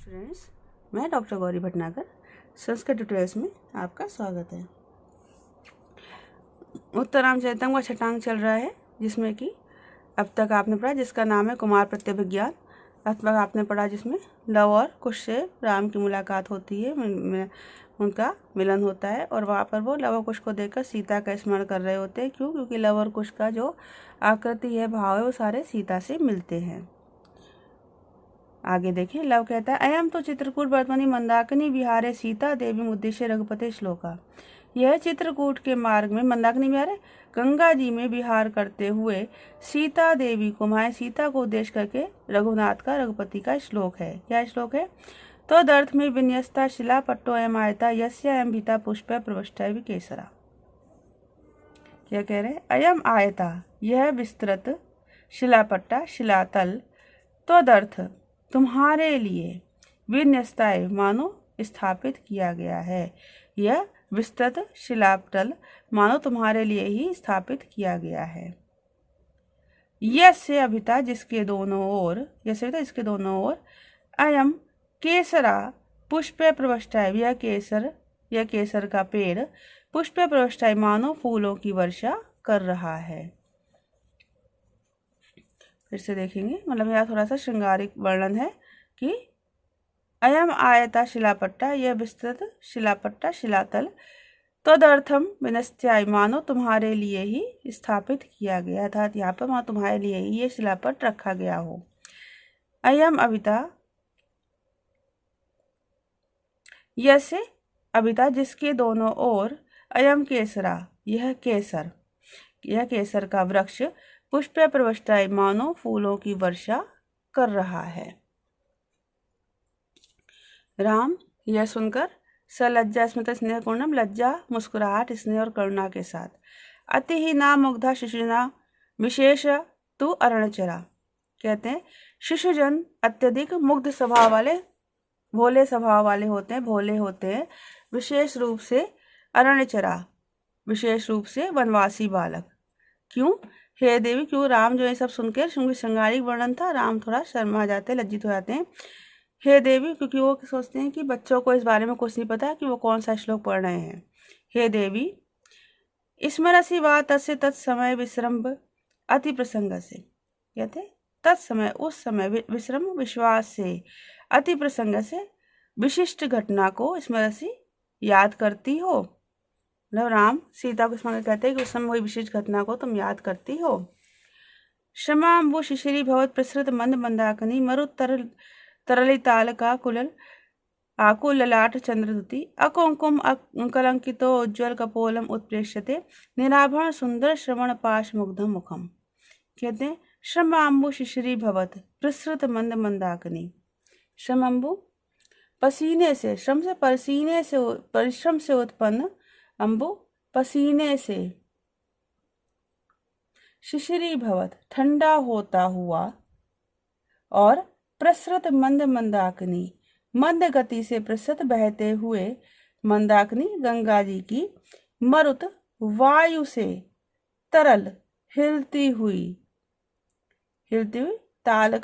Students, मैं doctor Gauri Bhatnagar Sanskrit tutorials में आपका स्वागत है। उत्तराम चरितम का छठांग चल रहा है, जिसमें कि अब तक आपने पढ़ा जिसका नाम है कुमार प्रत्यभिज्ञान। अब तक आपने पढ़ा जिसमें लव और कुश से राम की मुलाकात होती है, उनका मिलन होता है और वहाँ पर वो लव और कुश को देखकर सीता का स्मरण कर रहे होते हैं। क्यों? क्योंकि लव और कुश का जो आकृति है, भाव है, वो सारे सीता से मिलते हैं। आगे देखें, लव कहता है अयम तो चित्रकूट वर्तमानी मंदाकिनी विहारे सीता देवी उद्देश्य रघुपति श्लोका। यह चित्रकूट के मार्ग में मंदाकिनी विहार गंगा जी में विहार करते हुए सीता देवी को, माए सीता को उद्देश्य करके रघुनाथ का, रघुपति का श्लोक है। क्या श्लोक है? तो दर्थ में विन्यस्ता शिला पट्टो अयम आयता यस्य अयम भीता पुष्प प्रवष्टा केसरा। क्या कह रहे हैं? अयम आयता, यह विस्तृत, शिलापट्टा शिलातल, तो दर्थ तुम्हारे लिए, विन्यस्ताय मानो स्थापित किया गया है। यह विस्तृत शिलापटल मानो तुम्हारे लिए ही स्थापित किया गया है। यस्य अभिता, जिसके दोनों ओर, यस्य अभिता जिसके दोनों ओर, अयम केसरा पुष्प प्रवष्टाय, यह केसर का पेड़ पुष्प प्रवष्टाय मानो फूलों की वर्षा कर रहा है। फिर से देखेंगे, मतलब यह थोड़ा सा श्रृंगारिक वर्णन है कि अयम आयता शिलापट्टा, यह विस्तृत शिलापट्टा शिलातल, तदर्थम विनस्त्याय मानो तुम्हारे लिए ही स्थापित किया गया, अर्थात यहाँ पर मानो तुम्हारे लिए ही ये शिलापट रखा गया हो। अयम अभिता, यसे अभिता जिसके दोनों ओर, अयम केसरा, यह केसर का वृक्ष, पुष्प प्रवष्टाय मानो फूलों की वर्षा कर रहा है। राम यह सुनकर सलज्जा स्मित स्नेह पूर्णम, लज्जा मुस्कुराहट स्नेह और करुणा के साथ, अति ही ना मुग्धा शिशुजना विशेष तू अरणचरा। कहते हैं शिशुजन अत्यधिक मुग्ध स्वभाव वाले, भोले स्वभाव वाले होते हैं, भोले होते हैं। विशेष रूप से अरणचरा, विशेष रूप से वनवासी बालक। क्यों? हे देवी, क्यों? राम जो ये सब सुनकर, श्रृंगारिक वर्णन था, राम थोड़ा शर्मा जाते हैं, लज्जित हो जाते हैं। हे देवी, क्योंकि वो सोचते हैं कि बच्चों को इस बारे में कुछ नहीं पता कि वो कौन सा श्लोक पढ़ रहे हैं। हे देवी, स्मरसी वा तस्य तत्समय विश्रम्भ अति प्रसंग से। कहते तत्समय, उस समय, विश्रम विश्वास से, अति प्रसंग से, विशिष्ट घटना को स्मरसी याद करती हो। मतलब राम सीता को स्मरण कहते हैं कि उस समय वही विशिष्ट घटना को तुम याद करती हो। क्षमाम्बु शिशिरी भवत प्रसृत मंद मंदाकिनी मरुतर तरलिताल का कुलल आकुल ललाट चंद्रदुति अकुंकुम कलंकितो उज्ज्वल कपोलम उत्प्रेष्यते निराभरण सुंदर श्रवण पाश मुग्धम मुखम। कहते हैं श्रमाम्बु शिशिरी भवत प्रसृत मंद मंदाकिनी। श्रमाम्बु पसीने से, श्रम से, पसीने से, परिश्रम से उत्पन्न, अंबु पसीने से, शिशिरी भवत ठंडा होता हुआ, और प्रसृत मंद मंदाकिनी मंद गति से प्रसृत बहते हुए मंदाकिनी गंगा जी की, मरुत वायु से तरल हिलती हुई, ताल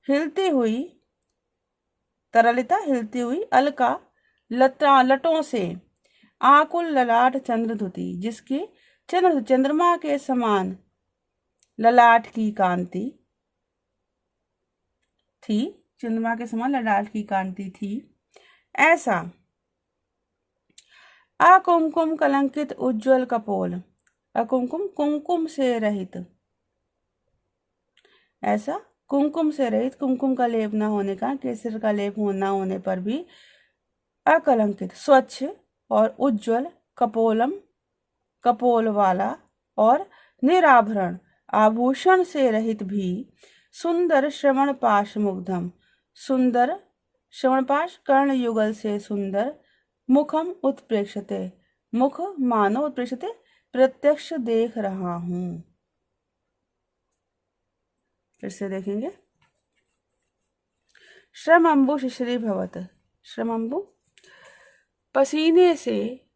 हिलती हुई, तरलिता हिलती हुई, अलका लटों से, आकुल ललाट चंद्रधुति जिसके चंद्रमा के समान ललाट की कांति थी, चंद्रमा के समान ललाट की कांति थी, ऐसा अकुमकुम कलंकित उज्ज्वल कपोल, अकुमकुम कुमकुम से रहित, ऐसा कुमकुम से रहित, कुमकुम का लेप न होने का, केसर का लेप न होने पर भी अकलंकित, स्वच्छ और उज्ज्वल, कपोलम कपोल वाला, और निराभरण आभूषण से रहित भी, सुंदर श्रवण पाश मुग्धम, सुंदर श्रवण पाश कर्ण युगल से सुंदर, मुखम उत्प्रेक्षते, मुख मानो उत्प्रेक्षते प्रत्यक्ष देख रहा हूं। फिर से देखेंगे, श्रम अंबु शिशिरी भवत, श्रम अंबु पसीने से,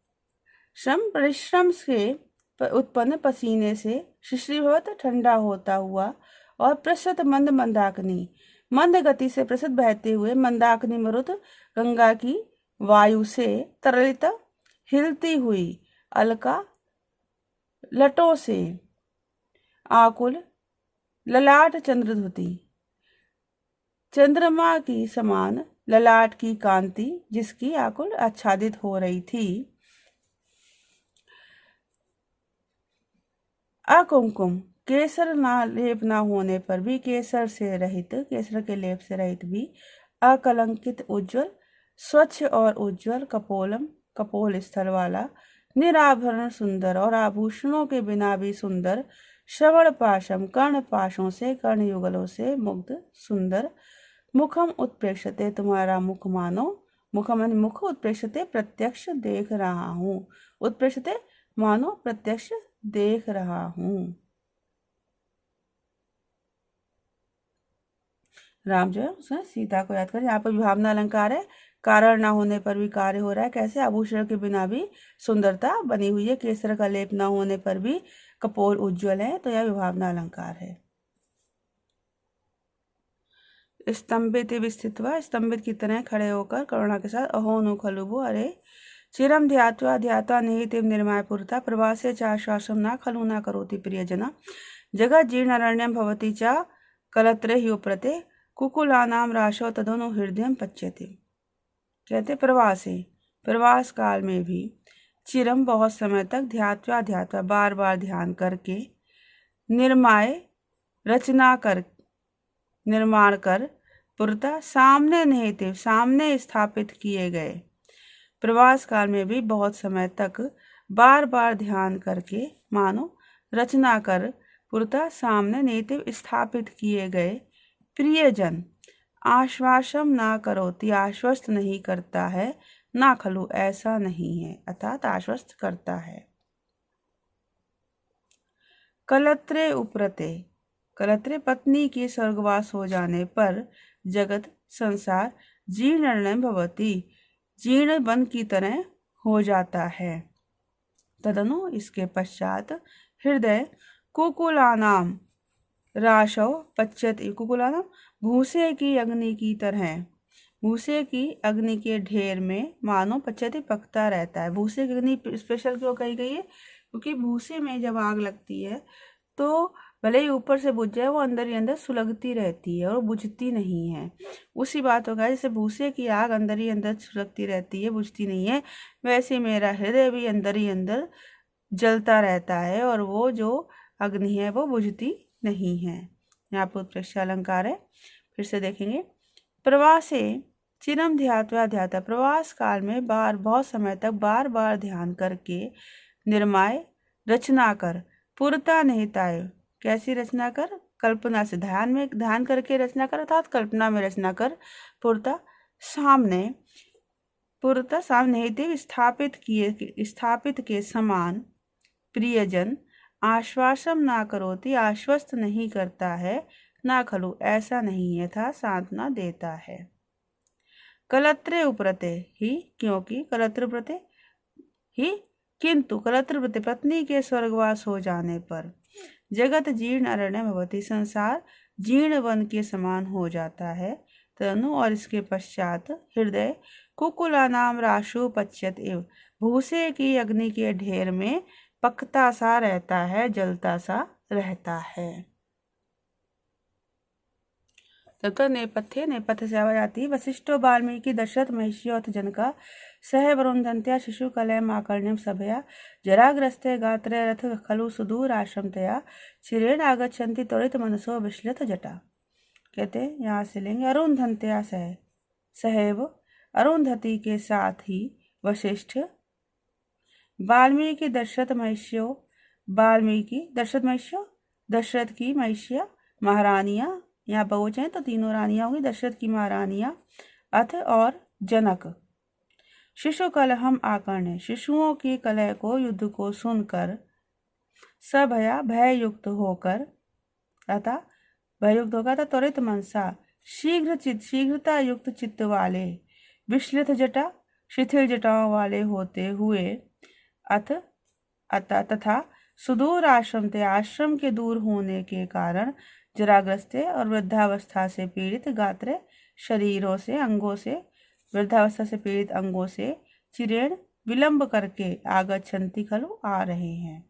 श्रम परिश्रम से उत्पन्न पसीने से, शिशिरी भवत ठंडा होता हुआ, और प्रसृत मंद मंदाकिनी मंद गति से प्रसिद्ध बहते हुए मंदाकिनी मरुत गंगा की वायु से तरलित हिलती हुई अलका लटों से आकुल ललाट चंद्रधुति, चंद्रमा की समान ललाट की कांति जिसकी आकुल आच्छादित हो रही थी। अकुमकुम, केसर ना लेप ना होने पर भी, केसर के लेप से रहित भी, अकलंकित उज्ज्वल, स्वच्छ और उज्ज्वल, कपोलम कपोल स्थल वाला, निराभरण सुंदर और आभूषणों के बिना भी सुंदर, श्रवण पाशम कर्ण पाशों से कर्ण युगलों से मुग्ध सुंदर, मुखम उत्प्रेक्षते तुम्हारा मुख मानो, मुखम मुख उत्प्रेक्षते प्रत्यक्ष देख रहा हूँ, उत्प्रेक्षते मानो प्रत्यक्ष देख रहा हूँ। राम जो है उसने सीता को याद कर, यहाँ पर विभावना अलंकार है, कारण ना होने पर भी कार्य हो रहा है। कैसे? आभूषण के बिना भी सुंदरता बनी हुई है, केसर का लेप ना होने पर भी कपोल उज्ज्वल है, तो यह विभावना अलंकार है। स्तंभित स्थित्वा, स्तंभित की तरह खड़े होकर करुणा के साथ, अहो नु खलुबो, अरे चिरम ध्यात्वा ध्याता निहितिम निर्माय पुरता, प्रवासे चाश्वासम ना खलु ना करोति प्रियजना, जगत जीर्णारण्यम भवति चा कलत्रे ह्युप्रते, कुकुलानाम राशो तदनु हृदयम पच्यते। कहते प्रवासे, प्रवास काल में भी, चिरम बहुत समय तक, ध्यात्वा ध्यात्वा बार बार ध्यान करके, निर्माय रचना कर निर्माण कर, पुरता सामने निहित सामने स्थापित किए गए, प्रवास काल में भी बहुत समय तक बार बार ध्यान करके, मानो रचना कर, पुरता सामने निहित स्थापित किए गए प्रियजन, आश्वासम ना करोति आश्वस्त नहीं करता है, ना खलु ऐसा नहीं है, अर्थात आश्वस्त करता है। कलत्रे उप्रते, कलत्रे पत्नी के स्वर्गवास हो जाने पर, जगत संसार जीर्ण भवति जीर्ण बन की तरह हो जाता है। तदनु इसके पश्चात, हृदय कुकुलानाम राशव पच्यते, कुकुलानाम भूसे की अग्नि की तरह, भूसे की अग्नि के ढेर में मानो पच्यते पकता रहता है। भूसे की अग्नि स्पेशल क्यों कही गई है? क्योंकि भूसे में जब आग लगती है तो भले ही ऊपर से बुझ जाए, वो अंदर ही अंदर सुलगती रहती है और बुझती नहीं है। उसी बात होगा, जैसे भूसे की आग अंदर ही अंदर सुलगती रहती है, बुझती नहीं है, वैसे मेरा हृदय भी अंदर ही अंदर जलता रहता है और वो जो अग्नि है वो बुझती नहीं है। यहाँ पर उत्प्रेक्ष अलंकार है, फिर से देखेंगे। प्रवासे चिरम ध्यात्वा ध्याता, प्रवास काल में बहुत समय तक बार बार ध्यान करके, निर्माय रचना कर, पुरता निहिताय, कैसी रचना कर? कल्पना से, ध्यान करके रचना कर, अर्थात कल्पना में रचना कर, पुरता सामने निहित स्थापित के समान, प्रियजन आश्वासम ना करोति आश्वस्त नहीं करता है, ना खलु ऐसा नहीं है, था सांत्वना देता है। कलत्रे उप्रते ही, क्योंकि कलत्र प्रते ही, किंतु कलत्र प्रते पत्नी के स्वर्गवास हो जाने पर, जगत जीर्ण अरण्य भवति संसार जीर्ण वन के समान हो जाता है। तनु और इसके पश्चात, हृदय कुकुलानाम राशु पच्यत एव, भूसे की अग्नि के ढेर में पकता सा रहता है, जलता सा रहता है। तब तक नेपथ्य से आवाज आती है। वशिष्ठो वाल्मीकि दशरथ महिष्योथ जनका, सह वरुन्धन्त्या शिशु कलयम आकर्ण्यम सभया, जराग्रस्ते गात्रे रथ खलु सुदूर आश्रमतया, चिरेण आगच्छन्ति त्वरित मनसो विश्लित जटा। कहते हैं यहाँ से लेंगे अरुन्धन्त्या सहैव, अरुंधति के साथ ही वशिष्ठ, वाल्मीकि दशरथ महिष्यो, दशरथ की महिष्या महारानियां, यहाँ बहुवचन है तो तीनों रानियां होंगी, दशरथ की महारानियां, अथ और जनक, शिशु कलहम आकर्ण्य, शिशुओं की कलह को, युद्ध को सुनकर, सभया भययुक्त होकर, अतः भययुक्त होगा था, त्वरित मनसा शीघ्रता युक्त चित्त वाले, विश्लित जटा शिथिल जटाओं वाले होते हुए, तथा सुदूर आश्रम थे, आश्रम के दूर होने के कारण जराग्रस्ते और वृद्धावस्था से पीड़ित गात्रे शरीरों से, अंगों से, वृद्धावस्था से पीड़ित अंगों से चिरेण विलंब करके आगच्छन्ति खलु आ रहे हैं।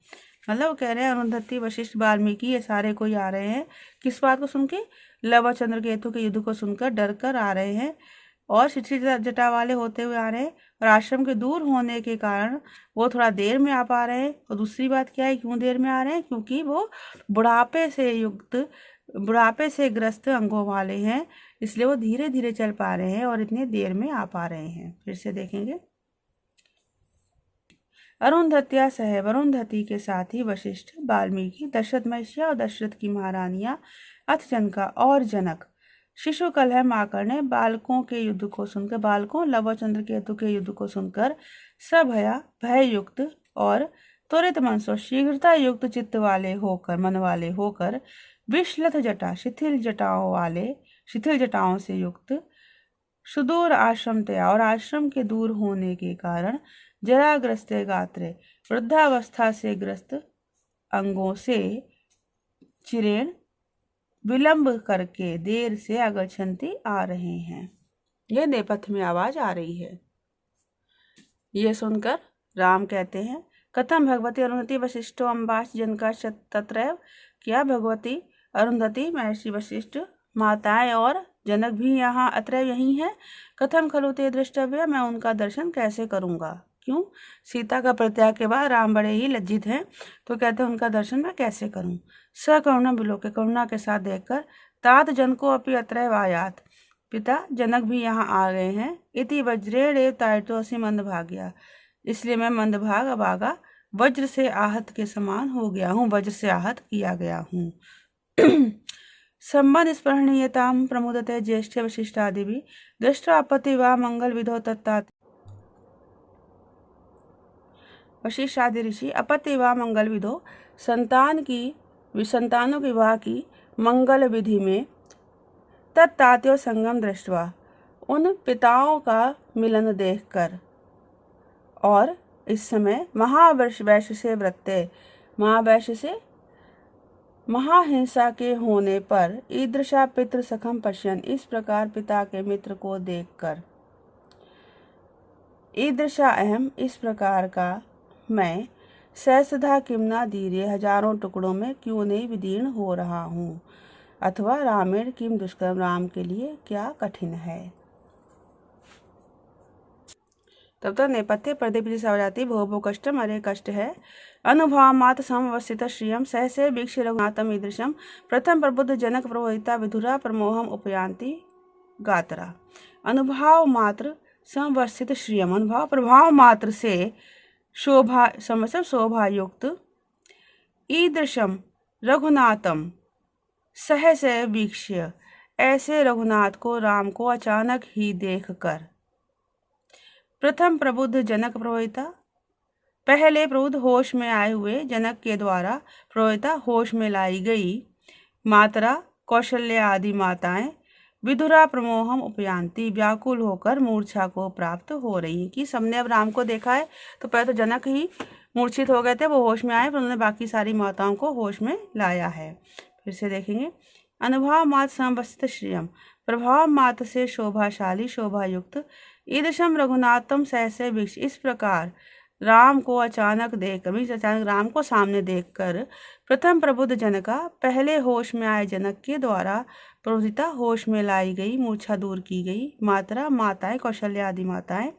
मतलब कह रहे हैं अरुंधति, वशिष्ठ, वाल्मीकि ये सारे कोई आ रहे हैं। किस बात को सुन के? लव और चंद्रकेतु के युद्ध को सुनकर डर कर आ रहे हैं और शिथिल जटा वाले होते हुए आ रहे हैं, और आश्रम के दूर होने के कारण वो थोड़ा देर में आ पा रहे हैं। और दूसरी बात क्या है, क्यों देर में आ रहे हैं? क्योंकि वो बुढ़ापे से ग्रस्त अंगों वाले हैं, इसलिए वो धीरे धीरे चल पा रहे हैं और इतने देर में आ पा रहे हैं। फिर से देखेंगे। अरुंधत्या सह, अरुंधति के साथ ही वशिष्ठ, वाल्मीकि, दशरथ महर्षि और दशरथ की महारानियां, अथ जनका और जनक, शिशु कलह माकर ने बालकों के युद्ध को सुनकर, बालकों लव और चंद्रकेतु के युद्ध को सुनकर सभया, भय युक्त और त्वरित मन से, शीघ्रता युक्त चित्त वाले होकर, मन वाले होकर, विश्लथ जटा, शिथिल जटाओं से युक्त, सुदूर आश्रम तया और आश्रम के दूर होने के कारण जराग्रस्ते गात्रे, वृद्धावस्था से ग्रस्त अंगों से चिरेण विलंब करके देर से आगच्छन्ति आ रहे हैं। यह नेपथ्य में आवाज आ रही है। ये सुनकर राम कहते हैं, कथम भगवती अरुंधति वशिष्ठो अम्बाश जनका तत्रैव, क्या भगवती अरुंधति, महर्षि वशिष्ठ, माताएं और जनक भी यहाँ अत्रैव यही है। कथम खलु ते दृष्टव्य, मैं उनका दर्शन कैसे करूँगा? क्यों? सीता का परित्याग के बाद राम बड़े ही लज्जित हैं, तो कहते हैं उनका दर्शन मैं कैसे करूं। सकरुणा बिलोके, करुणा के साथ देखकर, तात जनको अपि अत्रैव आयात, पिता जनक भी यहाँ आ गए हैं। इति वज्रेण एव ताड़ितोऽसि मंदभाग्या, इसलिए मैं मंदभाग अभागा, वज्र से आहत के समान हो गया हूँ, वज्र से आहत किया गया हूँ। संबंध स्पृहणीयताम प्रमुदते ज्येष्ठे वशिष्ठादि भी दृष्टा आपत्ति वा मंगल विधो तत्तात। वशिष्ठ आदि ऋषि अपत्य विवाह मंगल विधो, संतानों के विवाह की मंगल विधि में तत्तात्यो संगम दृष्टवा, उन पिताओं का मिलन देखकर, और इस समय महावैश्य से वृत्ते, महावैश्य से महाहिंसा के होने पर, ईदृशा पितृ सखम पश्यन, इस प्रकार पिता के मित्र को देखकर, ईदृशा अहम, इस प्रकार का मैं, सहस्रधा किमना धीरे, हजारों टुकड़ों में क्यों नहीं विदीर्ण हो रहा हूँ, अथवा रामेण किम दुष्कर्म, राम के लिए क्या कठिन है। तब तक नेपथ्य प्रदीप जी से जाती, भो भो कष्टम, अरे कष्ट है, अनुभव मात समवस्थित श्रियम, सहसे वीक्ष रघुनाथम ईदृशम, प्रथम प्रबुद्ध जनक प्रवहिता विधुरा प्रमोहम उपयांति गात्रा। अनुभव मात्र समवस्थित श्रियम, अनुभव प्रभाव मात्र से शोभा युक्त, ईदृशम रघुनाथम, सहस वीक्ष्य, ऐसे रघुनाथ को, राम को अचानक ही देखकर, प्रथम प्रबुद्ध जनक प्रवहिता, पहले प्रबुद्ध होश में आए हुए जनक के द्वारा, प्रवहिता होश में लाई गई, मातरा कौशल्य आदि माताएं, विधुरा प्रमोहम उपयांति, व्याकुल होकर मूर्छा को प्राप्त हो रही। कि सबने अब राम को देखा है, तो पहले तो जनक ही मूर्छित हो गए थे, वो होश में आए, पर उन्होंने बाकी सारी माताओं को होश में लाया है। फिर से देखेंगे। अनुभव मात समवस्थित श्रियम, प्रभाव मात से शोभाशाली, शोभायुक्त, ईदृशम रघुनाथम सहसे वीक्ष, इस प्रकार राम को अचानक देखकर, अचानक राम को सामने देखकर, प्रथम प्रबुद्ध जनका, पहले होश में आए जनक के द्वारा, प्रबुद्धिता होश में लाई गई, मूर्छा दूर की गई, मातरा माताएं, कौशल्य आदि माताएं,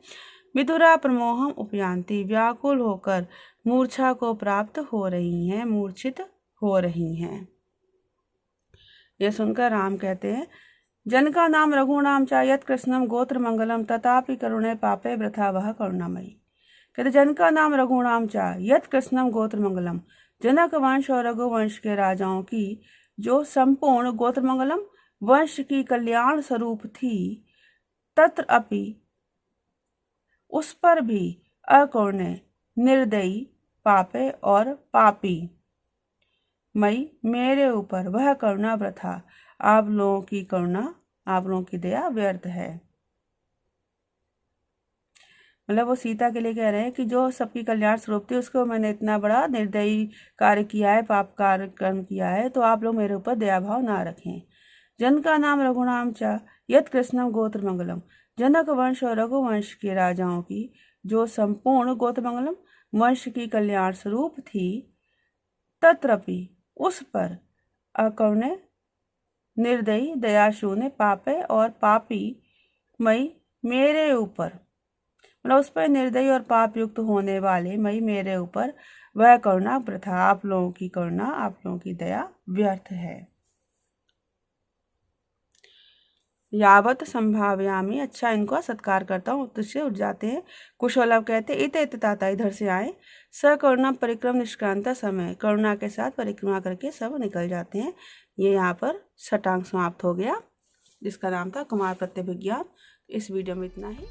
विधुरा प्रमोहम उपयांति, व्याकुल होकर मूर्छा को प्राप्त हो रही हैं, मूर्छित हो रही हैं। यह सुनकर राम कहते हैं, जनका नाम रघुनाम चा यत् कृष्णम गोत्र मंगलम तथापि करुणे पापे वृथा वह करुणामयी। कहते जनका नाम रघुनाम चा यत् कृष्णम गोत्र मंगलम, जनक वंश और रघुवंश के राजाओं की जो संपूर्ण गोत्र मंगलम वंश की कल्याण स्वरूप थी, तत्र अपि उस पर भी अकरुणे, निर्दयी, पापे और पापी, मई मेरे ऊपर वह करुणा वृथा, आप लोगों की करुणा, आप लोगों की दया व्यर्थ है। मतलब वो सीता के लिए कह रहे हैं कि जो सबकी कल्याण स्वरूप थी उसको मैंने इतना बड़ा निर्दयी कार्य किया है, पाप कार्य कर्म किया है, तो आप लोग मेरे ऊपर दया भाव ना रखें। जन का नाम रघुनाम च यत कृष्णम गोत्र मंगलम। जनक वंश और रघुवंश के राजाओं की जो संपूर्ण गोत्र मंगलम वंश की कल्याण स्वरूप थी, तत्रपि उस पर अकर्ण्य निर्दयी दयाशून्य पापे और पापी मई मेरे ऊपर, मतलब उस पर निर्दयी और पाप युक्त होने वाले मई मेरे ऊपर वह करुणा प्रथा, आप लोगों की करुणा, आप लोगों की दया व्यर्थ है। यावत संभाव्यामी, अच्छा इनको सत्कार करता हूँ, तुझसे उठ जाते हैं। कुशोलव कहते इत इत ताता, इधर से आए। स करुणा परिक्रम निष्क्रांत समय, करुणा के साथ परिक्रमा करके सब निकल जाते हैं। ये यहाँ पर छठांग समाप्त हो गया, जिसका नाम था कुमार प्रत्यभिज्ञान। इस वीडियो में इतना ही।